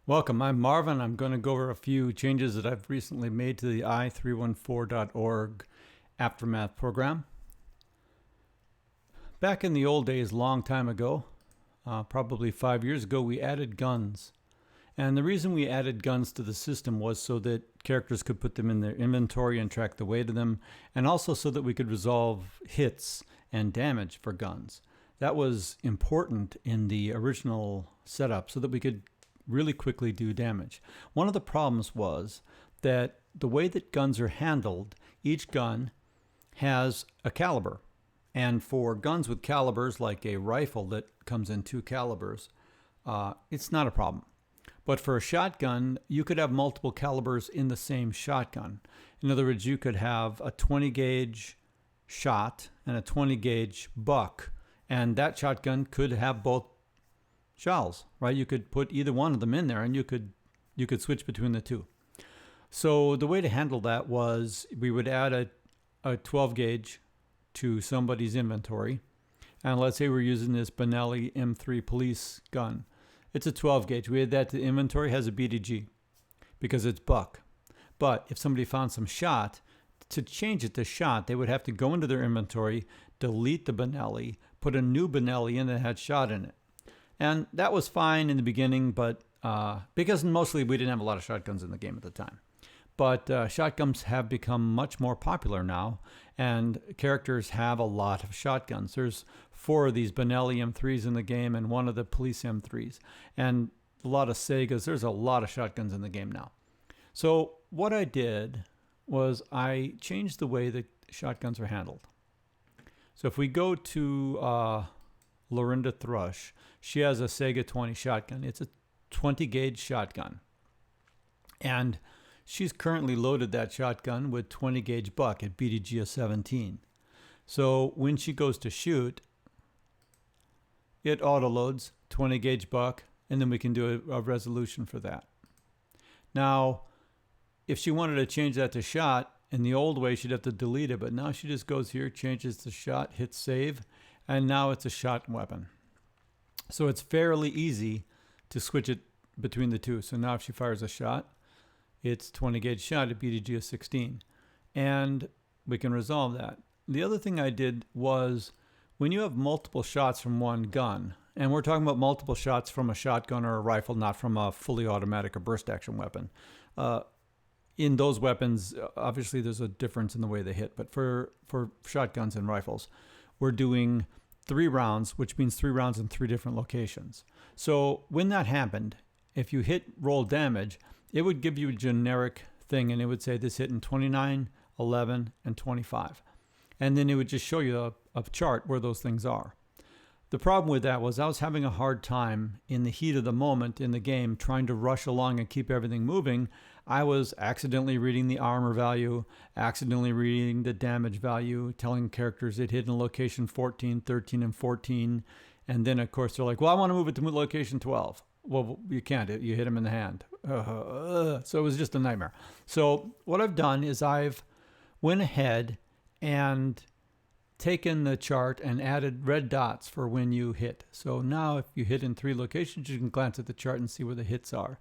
Welcome, I'm Marvin. I'm going to go over a few changes that I've recently made to the i314.org Aftermath program. Back in the old days, long time ago, probably 5 years ago, we added guns. And the reason we added guns to the system was so that characters could put them in their inventory and track the weight of them, and also so that we could resolve hits and damage for guns. That was important in the original setup so that we could really quickly do damage. One of the problems was that the way that guns are handled, each gun has a caliber. And for guns with calibers, like a rifle that comes in 2 calibers, it's not a problem. But for a shotgun, you could have multiple calibers in the same shotgun. In other words, you could have a 20 gauge shot and a 20 gauge buck, and that shotgun could have both shells, right? You could put either one of them in there and you could switch between the two. So the way to handle that was we would add a 12 gauge to somebody's inventory. And let's say we're using this Benelli M3 police gun. It's a 12 gauge. We add that to the inventory, has a BDG because it's buck. But if somebody found some shot, to change it to shot, they would have to go into their inventory, delete the Benelli, put a new Benelli in that had shot in it. And that was fine in the beginning, but because mostly we didn't have a lot of shotguns in the game at the time. But shotguns have become much more popular now, and characters have a lot of shotguns. There's 4 of these Benelli M3s in the game and 1 of the police M3s. And a lot of Segas. There's a lot of shotguns in the game now. So what I did was I changed the way that shotguns are handled. So if we go to Lorinda Thrush, she has a Sega 20 shotgun. It's a 20 gauge shotgun. And she's currently loaded that shotgun with 20 gauge buck at BDG of 17. So when she goes to shoot, it auto loads 20 gauge buck, and then we can do a resolution for that. Now, if she wanted to change that to shot, in the old way she'd have to delete it, but now she just goes here, changes to shot, hits save, and now it's a shot weapon. So it's fairly easy to switch it between the two. So now if she fires a shot, it's 20 gauge shot at BDG of 16. And we can resolve that. The other thing I did was when you have multiple shots from one gun, and we're talking about multiple shots from a shotgun or a rifle, not from a fully automatic or burst action weapon. In those weapons, obviously there's a difference in the way they hit. But for shotguns and rifles, we're doing 3 rounds, which means 3 rounds in 3 different locations. So when that happened, if you hit roll damage, it would give you a generic thing, and it would say this hit in 29, 11, and 25. And then it would just show you a chart where those things are. The problem with that was I was having a hard time in the heat of the moment in the game trying to rush along and keep everything moving. I was accidentally reading the armor value, accidentally reading the damage value, telling characters it hit in location 14, 13, and 14. And then, of course, they're like, well, I want to move it to location 12. Well, you can't. You hit them in the hand. So it was just a nightmare. So what I've done is I've went ahead and taken the chart and added red dots for when you hit. So now if you hit in 3 locations, you can glance at the chart and see where the hits are.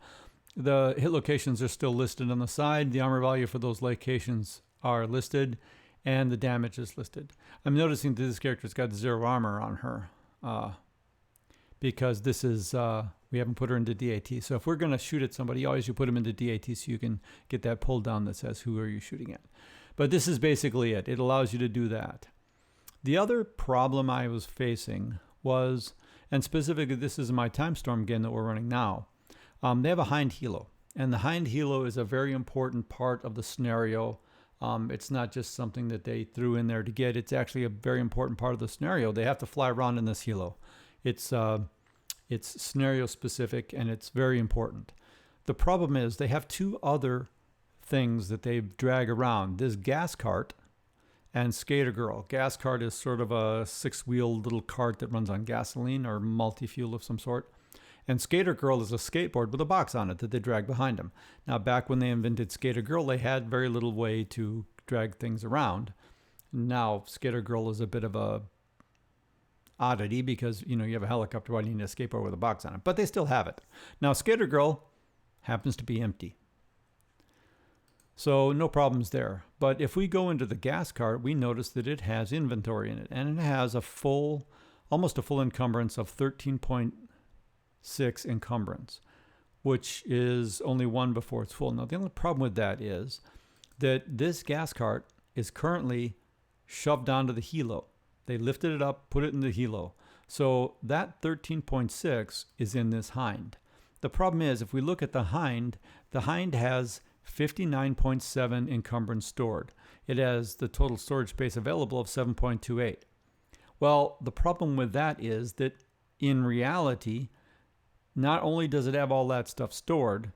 The hit locations are still listed on the side. The armor value for those locations are listed, and the damage is listed. I'm noticing that this character's got 0 armor on her because this is, we haven't put her into DAT. So if we're going to shoot at somebody, always you put them into DAT so you can get that pull down that says who are you shooting at. But this is basically it. It allows you to do that. The other problem I was facing was, and specifically this is my Time Storm game that we're running now, they have a hind helo. And the hind helo is a very important part of the scenario. It's not just something that they threw in there to get. It's actually a very important part of the scenario. They have to fly around in this helo. It's scenario specific, and it's very important. The problem is they have 2 other things that they drag around. This gas cart and Skater Girl. Gas cart is sort of a 6-wheeled little cart that runs on gasoline or multi-fuel of some sort. And Skater Girl is a skateboard with a box on it that they drag behind them. Now, back when they invented Skater Girl, they had very little way to drag things around. Now, Skater Girl is a bit of a oddity because, you know, you have a helicopter, why do you need a skateboard with a box on it? But they still have it. Now, Skater Girl happens to be empty. So no problems there. But if we go into the gas cart, we notice that it has inventory in it, and it has almost a full encumbrance of 13.6 encumbrance, which is only one before it's full. Now, the only problem with that is that this gas cart is currently shoved onto the helo. They lifted it up, put it in the helo. So that 13.6 is in this hind. The problem is, if we look at the hind has 59.7 encumbrance stored. It has the total storage space available of 7.28. Well, the problem with that is that in reality, not only does it have all that stuff stored,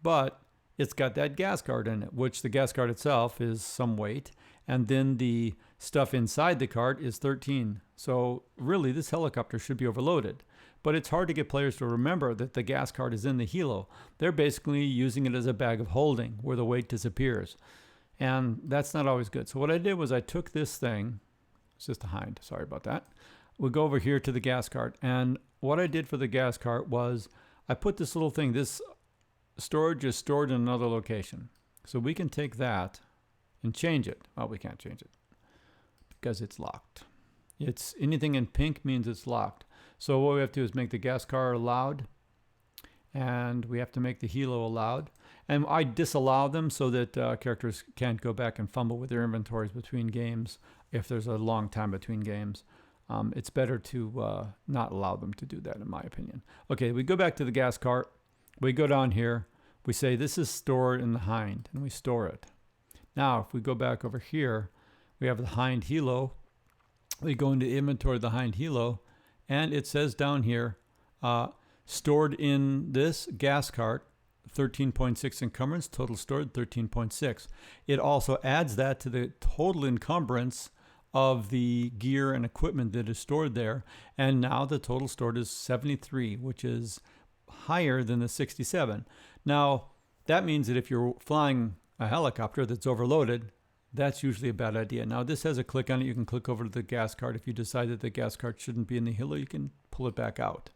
but it's got that gas cart in it, which the gas cart itself is some weight, and then the stuff inside the cart is 13. So really, this helicopter should be overloaded. But it's hard to get players to remember that the gas cart is in the helo. They're basically using it as a bag of holding where the weight disappears. And that's not always good. So what I did was I took this thing, it's just a hind, sorry about that. We'll go over here to the gas cart. And what I did for the gas cart was I put this little thing, this storage is stored in another location. So we can take that and change it. Well, we can't change it because it's locked. It's anything in pink means it's locked. So what we have to do is make the gas car allowed, and we have to make the helo allowed. And I disallow them so that characters can't go back and fumble with their inventories between games if there's a long time between games. It's better to not allow them to do that, in my opinion. Okay, we go back to the gas cart. We go down here. We say this is stored in the hind, and we store it. Now, if we go back over here, we have the hind helo. We go into inventory of the hind helo, and it says down here, stored in this gas cart, 13.6 encumbrance, total stored 13.6. It also adds that to the total encumbrance of the gear and equipment that is stored there. And now the total stored is 73, which is higher than the 67. Now, that means that if you're flying a helicopter that's overloaded, that's usually a bad idea. Now, this has a click on it. You can click over to the gas cart. If you decide that the gas cart shouldn't be in the helo, you can pull it back out.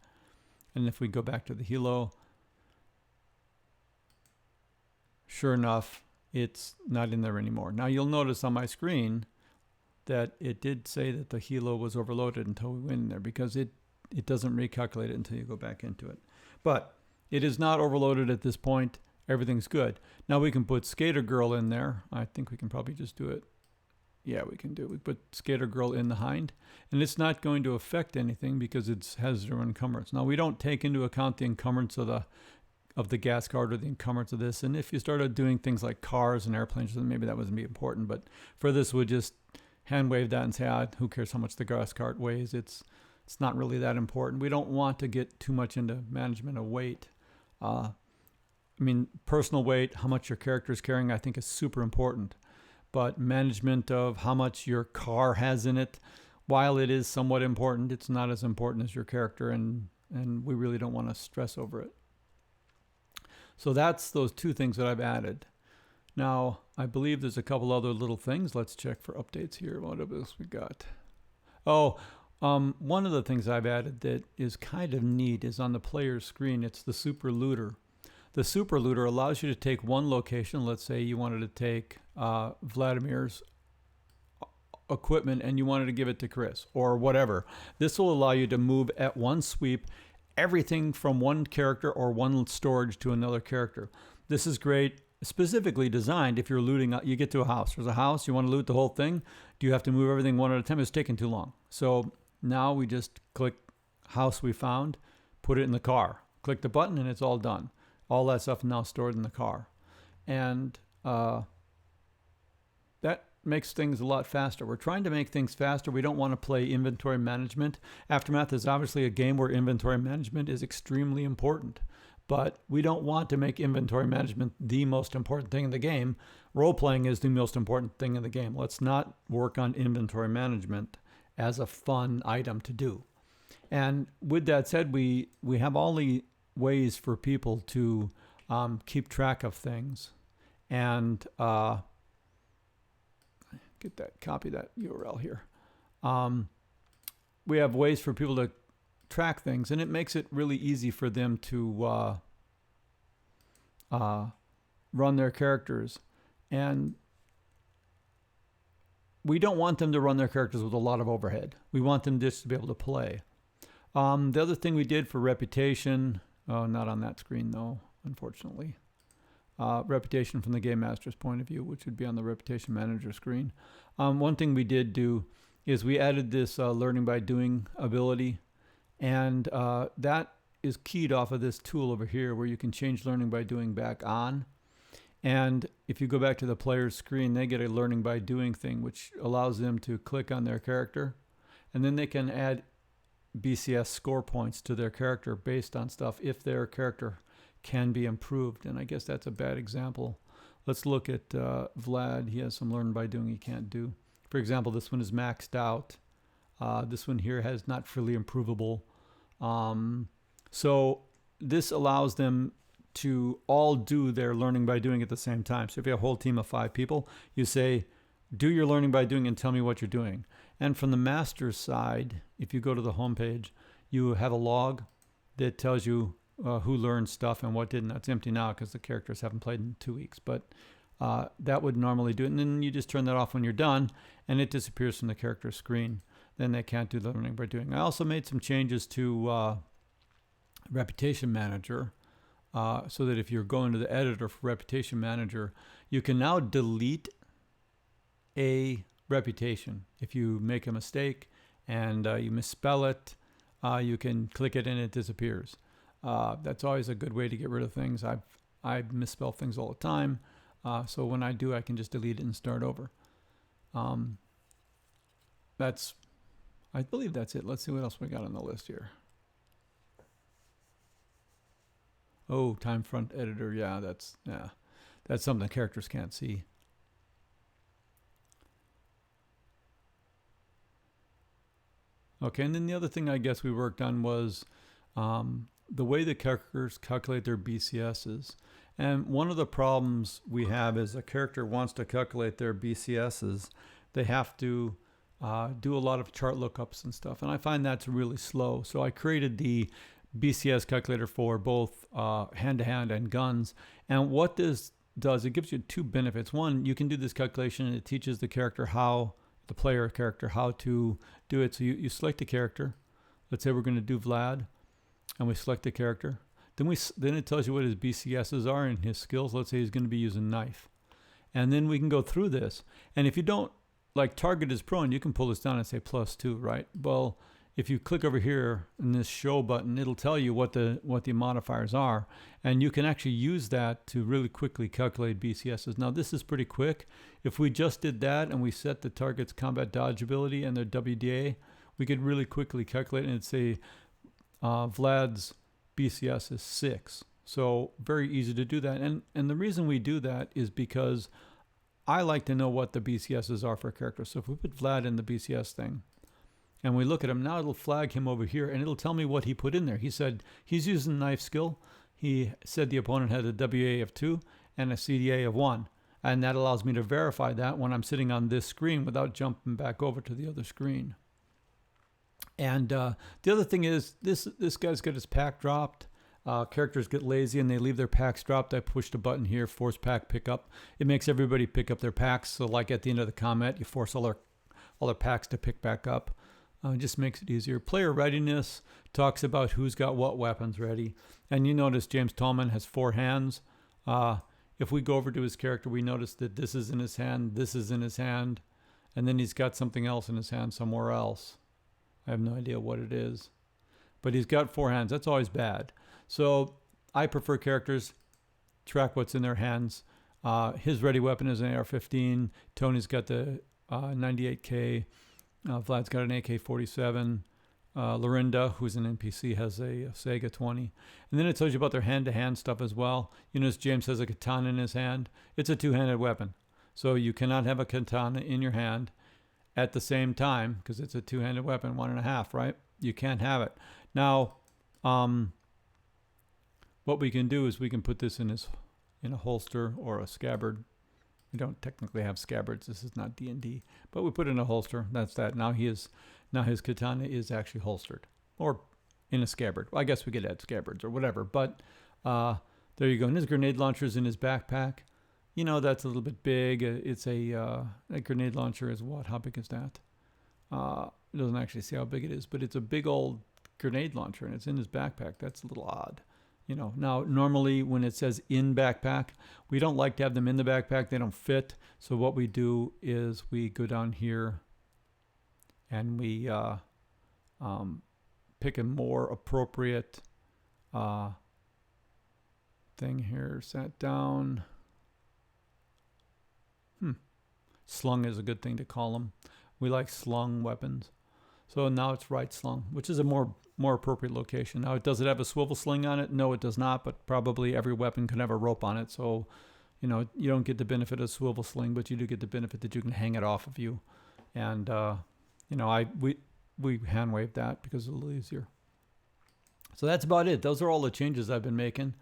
And if we go back to the helo, sure enough, it's not in there anymore. Now, you'll notice on my screen that it did say that the helo was overloaded until we went in there, because it doesn't recalculate it until you go back into it. But it is not overloaded at this point. Everything's good. Now we can put Skater Girl in there. I think we can probably just do it. Yeah, we can do it. We put Skater Girl in the hind, and it's not going to affect anything because it has zero encumbrance. Now, we don't take into account the encumbrance of the gas cart or the encumbrance of this. And if you started doing things like cars and airplanes, then maybe that wouldn't be important. But for this, we'll just hand wave that and say, who cares how much the gas cart weighs? It's not really that important. We don't want to get too much into management of weight. Personal weight, how much your character is carrying, I think is super important. But management of how much your car has in it, while it is somewhat important, it's not as important as your character, and we really don't want to stress over it. So that's those two things that I've added. Now, I believe there's a couple other little things. Let's check for updates here. What else we got? One of the things I've added that is kind of neat is on the player's screen. It's the Super Looter. The Super Looter allows you to take one location. Let's say you wanted to take Vladimir's equipment and you wanted to give it to Chris or whatever. This will allow you to move at one sweep everything from one character or one storage to another character. This is great, specifically designed if you're looting. You get to a house. There's a house. You want to loot the whole thing. Do you have to move everything one at a time? It's taking too long. So now we just click house we found, put it in the car. Click the button and it's all done. All that stuff now stored in the car. And that makes things a lot faster. We're trying to make things faster. We don't want to play inventory management. Aftermath is obviously a game where inventory management is extremely important. But we don't want to make inventory management the most important thing in the game. Role-playing is the most important thing in the game. Let's not work on inventory management as a fun item to do. And with that said, we have all the ways for people to keep track of things and copy that URL here. We have ways for people to track things, and it makes it really easy for them to run their characters. And we don't want them to run their characters with a lot of overhead. We want them just to be able to play. The other thing we did for reputation, not on that screen though, unfortunately. Reputation from the Game Master's point of view, which would be on the Reputation Manager screen. One thing we did do is we added this learning by doing ability, and that is keyed off of this tool over here where you can change learning by doing back on. And if you go back to the player's screen, they get a learning by doing thing, which allows them to click on their character, and then they can add BCS score points to their character based on stuff if their character can be improved. And I guess that's a bad example. Let's look at Vlad. He has some learn by doing he can't do. For example, this one is maxed out. This one here has not freely improvable. So this allows them to all do their learning by doing at the same time. So if you have a whole team of 5 people, you say, do your learning by doing and tell me what you're doing. And from the master's side, if you go to the home page, you have a log that tells you who learned stuff and what didn't. That's empty now because the characters haven't played in 2 weeks. But that would normally do it. And then you just turn that off when you're done, and it disappears from the character screen. Then they can't do the learning by doing. I also made some changes to Reputation Manager so that if you're going to the editor for Reputation Manager, you can now delete a reputation. If you make a mistake and you misspell it, you can click it and it disappears. That's always a good way to get rid of things. I misspell things all the time. So when I do, I can just delete it and start over. I believe that's it. Let's see what else we got on the list here. Oh, time front editor. Yeah, that's something characters can't see. Okay, and then the other thing I guess we worked on was the way the characters calculate their BCSs. And one of the problems we have is a character wants to calculate their BCSs. They have to do a lot of chart lookups and stuff. And I find that's really slow. So I created the BCS calculator for both hand-to-hand and guns. And what this does, it gives you 2 benefits. One, you can do this calculation and it teaches the character the player character how to do it. So you select a character. Let's say we're going to do Vlad, and we select the character. Then it tells you what his BCSs are and his skills. Let's say he's going to be using knife. And then we can go through this. And if you don't, like target is prone, you can pull this down and say +2, right? Well, if you click over here in this show button, it'll tell you what the modifiers are. And you can actually use that to really quickly calculate BCSs. Now this is pretty quick. If we just did that and we set the target's combat dodge ability and their WDA, we could really quickly calculate, and it'd say Vlad's BCS is 6. So very easy to do that. And the reason we do that is because I like to know what the BCSs are for a character. So if we put Vlad in the BCS thing and we look at him, now it'll flag him over here and it'll tell me what he put in there. He said he's using knife skill. He said the opponent had a WA of 2 and a CDA of 1. And that allows me to verify that when I'm sitting on this screen without jumping back over to the other screen. And the other thing is this guy's got his pack dropped. Characters get lazy and they leave their packs dropped. I pushed a button here, force pack pickup. It makes everybody pick up their packs. So like at the end of the combat, you force all their packs to pick back up. It just makes it easier. Player readiness talks about who's got what weapons ready. And you notice James Tallman has 4 hands. If we go over to his character, we notice that this is in his hand, this is in his hand, and then he's got something else in his hand somewhere else. I have no idea what it is. But he's got 4 hands. That's always bad. So I prefer characters track what's in their hands. His ready weapon is an AR-15. Tony's got the 98K. Vlad's got an AK-47. Lorinda, who's an NPC, has a Sega 20. And then it tells you about their hand-to-hand stuff as well. You notice James has a katana in his hand. It's a 2-handed weapon. So you cannot have a katana in your hand at the same time because it's a 2-handed weapon, 1.5, right? You can't have it. Now, what we can do is we can put this in a holster or a scabbard. We don't technically have scabbards. This is not D&D, but we put it in a holster. That's that. Now his katana is actually holstered or in a scabbard. Well, I guess we could add scabbards or whatever, but There you go. And his grenade launcher's in his backpack. You know, that's a little bit big. It's a grenade launcher is what? How big is that? It doesn't actually say how big it is, but it's a big old grenade launcher, and it's in his backpack. That's a little odd. You know, now normally when it says in backpack, we don't like to have them in the backpack. They don't fit. So what we do is we go down here and we pick a more appropriate thing here. Sat down. Slung is a good thing to call them. We like slung weapons. So now it's right slung, which is a more appropriate location. Now, does it have a swivel sling on it? No, it does not, but probably every weapon can have a rope on it. So, you know, you don't get the benefit of swivel sling, but you do get the benefit that you can hang it off of you. And, you know, we hand wave that because it's a little easier. So that's about it. Those are all the changes I've been making.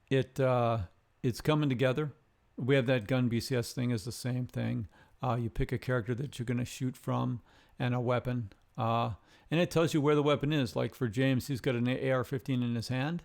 It's coming together. We have that gun BCS thing is the same thing. You pick a character that you're going to shoot from and a weapon. And it tells you where the weapon is. Like for James, he's got an AR-15 in his hand.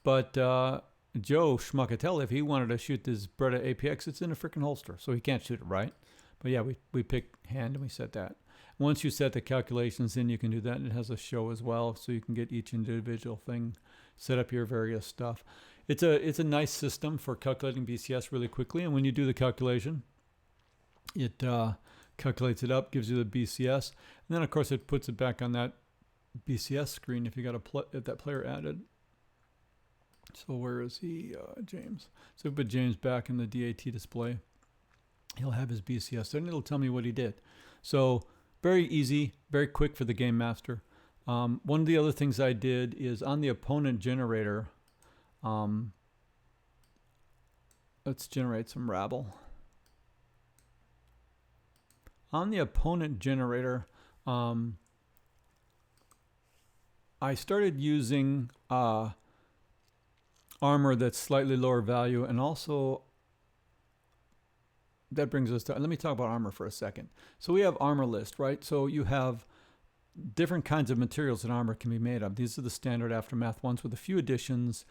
But Joe Schmuckatel, if he wanted to shoot this Beretta APX, it's in a freaking holster. So he can't shoot it right. But yeah, we pick hand and we set that. Once you set the calculations, then you can do that. And it has a show as well. So you can get each individual thing, set up your various stuff. It's a nice system for calculating BCS really quickly. And when you do the calculation, it calculates it up, gives you the BCS, and then of course it puts it back on that BCS screen if you got if that player added. So where is he, James? So we put James back in the DAT display. He'll have his BCS there, and it'll tell me what he did. So very easy, very quick for the game master. One of the other things I did is on the opponent generator. Let's generate some rabble. On the opponent generator, I started using armor that's slightly lower value, and also that brings us to, let me talk about armor for a second. So we have armor list, right? So you have different kinds of materials that armor can be made of. These are the standard Aftermath ones with a few additions.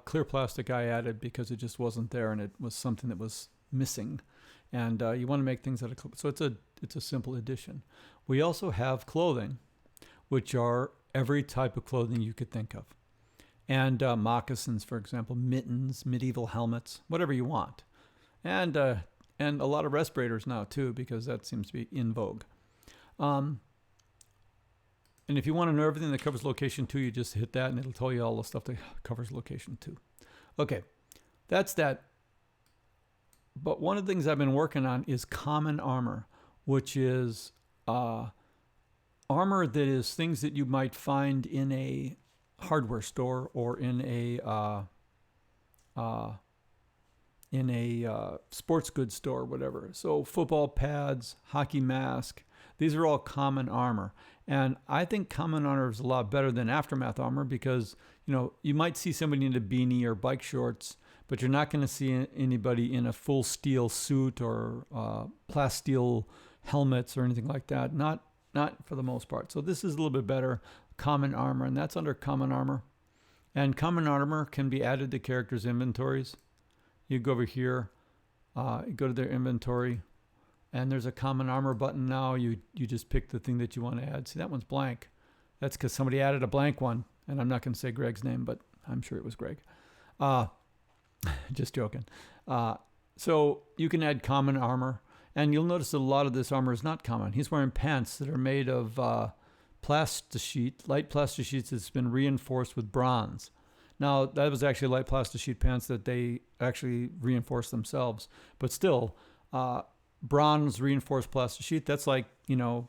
Clear plastic I added because it just wasn't there and it was something that was missing. And you want to make things out of, so it's a simple addition. We also have clothing, which are every type of clothing you could think of. And moccasins, for example, mittens, medieval helmets, whatever you want. And a lot of respirators now too, because that seems to be in vogue. And if you want to know everything that covers location 2, you just hit that and it'll tell you all the stuff that covers location 2. Okay, that's that. But one of the things I've been working on is common armor, which is armor that is things that you might find in a hardware store or in a sports goods store or whatever. So football pads, hockey mask, these are all common armor. And I think common armor is a lot better than Aftermath armor because, you know, you might see somebody in a beanie or bike shorts, but you're not going to see anybody in a full steel suit or plasteel helmets or anything like that. Not for the most part. So this is a little bit better common armor, and that's under common armor. And common armor can be added to characters' inventories. You go over here, you go to their inventory, and there's a common armor button now. You just pick the thing that you want to add. See, that one's blank. That's because somebody added a blank one, and I'm not going to say Greg's name, but I'm sure it was Greg. Just joking. So you can add common armor, and you'll notice that a lot of this armor is not common. He's wearing pants that are made of plastisheet, light plastisheets that's been reinforced with bronze. Now, that was actually light plastisheet pants that they actually reinforced themselves, but still, bronze reinforced plastisheet, that's like, you know,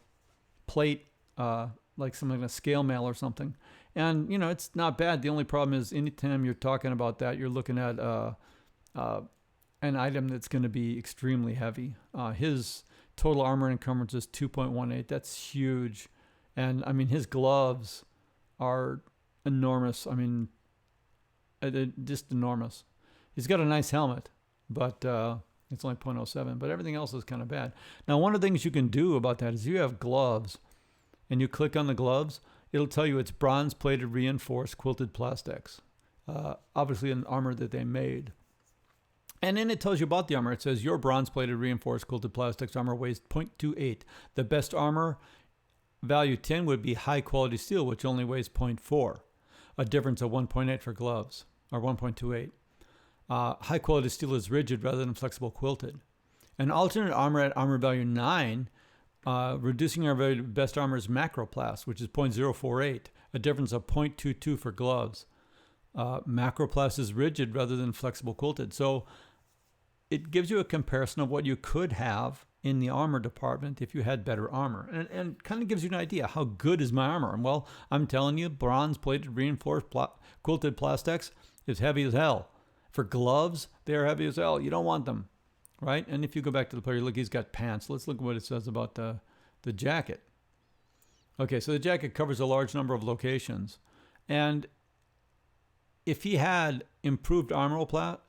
plate, like something like a scale mail or something. And, you know, it's not bad. The only problem is anytime you're talking about that, you're looking at an item that's going to be extremely heavy. His total armor encumbrance is 2.18. That's huge. And, I mean, his gloves are enormous. I mean, just enormous. He's got a nice helmet, but it's only 0.07. But everything else is kind of bad. Now, one of the things you can do about that is you have gloves, and you click on the gloves, it'll tell you it's bronze-plated reinforced quilted plastics. obviously an armor that they made. And then it tells you about the armor. It says your bronze-plated reinforced quilted plastics armor weighs 0.28. The best armor, value 10, would be high-quality steel, which only weighs 0.4. A difference of 1.8 for gloves, or 1.28. High-quality steel is rigid rather than flexible quilted. An alternate armor at armor value 9, reducing our value to best armor is macroplast, which is 0.048. A difference of 0.22 for gloves. Macroplast is rigid rather than flexible quilted. So it gives you a comparison of what you could have in the armor department if you had better armor, and kind of gives you an idea how good is my armor. And well, I'm telling you, bronze plated reinforced quilted plastics is heavy as hell. For gloves, they're heavy as hell. You don't want them, right? And if you go back to the player, look, he's got pants. Let's look at what it says about the jacket. Okay, so the jacket covers a large number of locations, and if he had improved armorplast,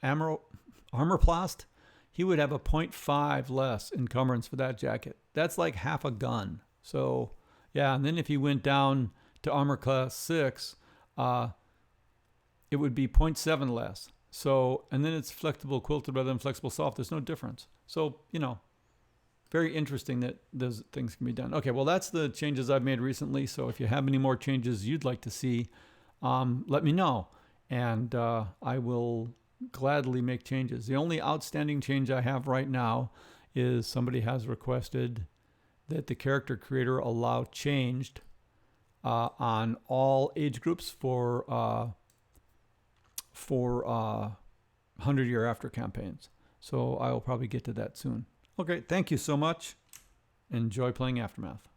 he would have a 0.5 less encumbrance for that jacket. That's like half a gun. So, yeah, and then if he went down to armor class 6, it would be 0.7 less. So, and then it's flexible quilted rather than flexible soft. There's no difference. So, very interesting that those things can be done. Okay, well, that's the changes I've made recently. So if you have any more changes you'd like to see, let me know. And I will gladly make changes. The only outstanding change I have right now is somebody has requested that the character creator allow changed on all age groups for 100-year after campaigns. So I will probably get to that soon. Okay, thank you so much. Enjoy playing Aftermath.